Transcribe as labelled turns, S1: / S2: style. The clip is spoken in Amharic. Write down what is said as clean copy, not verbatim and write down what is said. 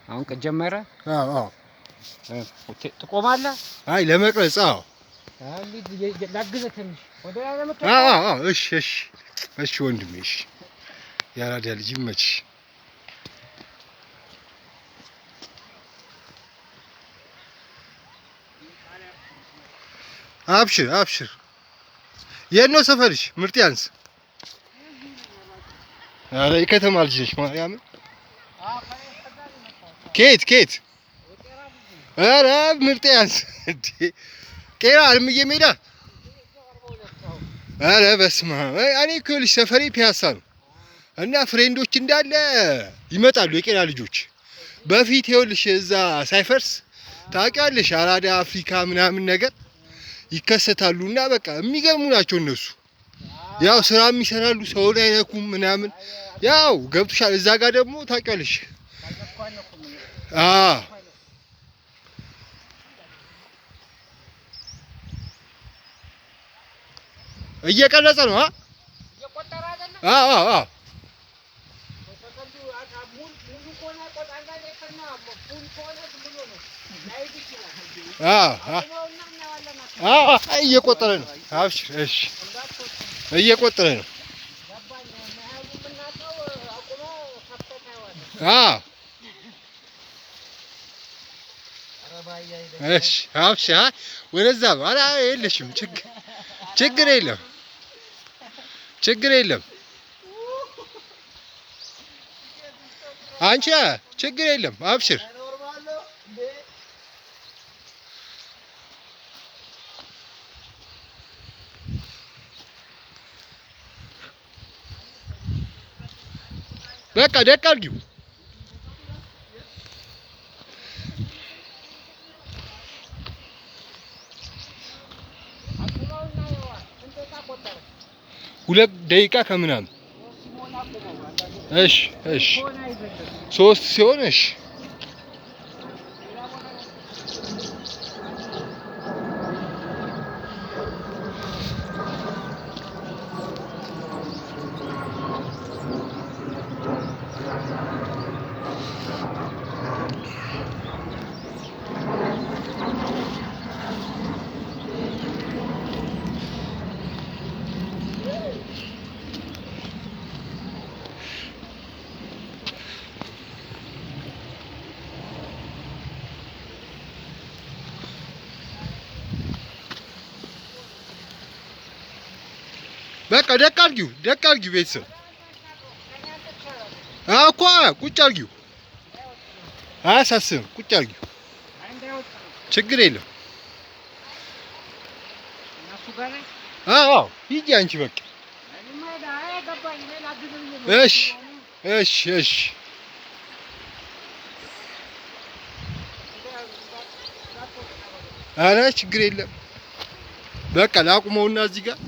S1: አሁን ከጀመረ
S2: አዎ
S1: ትቆማለህ?
S2: አይ ለመቅረጽ አዎ
S1: ላግዘህ ትንሽ ወደ ላይ ለመጣ
S2: አዎ እሺ ወንድሜ እሺ ያራዳ ልጅ ይመችሽ አብሽር የት ነው ሰፈርሽ ምርጥያንስ ኧረ የከተማ ልጅ ነሽ ማርያም ኬት ኧረ ምርጥያንስ እንዴ ቄራ አልምዬ ሜዳ ኧረ በስመ አብ እኔ እኮ ይኸውልሽ ሰፈሬ ፒያሳ ነው እና ፍሬንዶች እንዳለ ይመጣሉ የቄራ ልጆች በፊት ይኸውልሽ እዛ ሳይፈርስ ታውቂያለሽ አራዳ አፍሪካ ምናምን ነገር ይከሰታሉና በቃ የሚገርሙ ናቸው እነሱ ያው ስራም ይሰራሉ ሰውን አይነኩም ምናምን ያው ገብቶሻል እዛ ጋር ደግሞ ታውቂያለሽ እየቀረጸ ነው
S1: እየቆጠረ አይደለም
S2: አዎ እየቆጠረ ነው አብሽር እሺ እየቆጠረ ነው እሺ አብሽር ወደዛ ኧረ የለሽም ችግር የለም አንቺ ችግር የለም አብሽር በቃ ደቅ አድርጊው ሁለት ደቂቃ ከምናምን እሺ 3 ሲሆን እሺ በቃ ደቅ አድርጊው ቤተሰብ እኮ ቁጭ አድርጊው አያሳስብም ቁጭ አድርጊው ችግር የለም ሂጂ አንቺ በቃ እሺ ኧረ ችግር የለም በቃ ላቁመውና እዚህ ጋር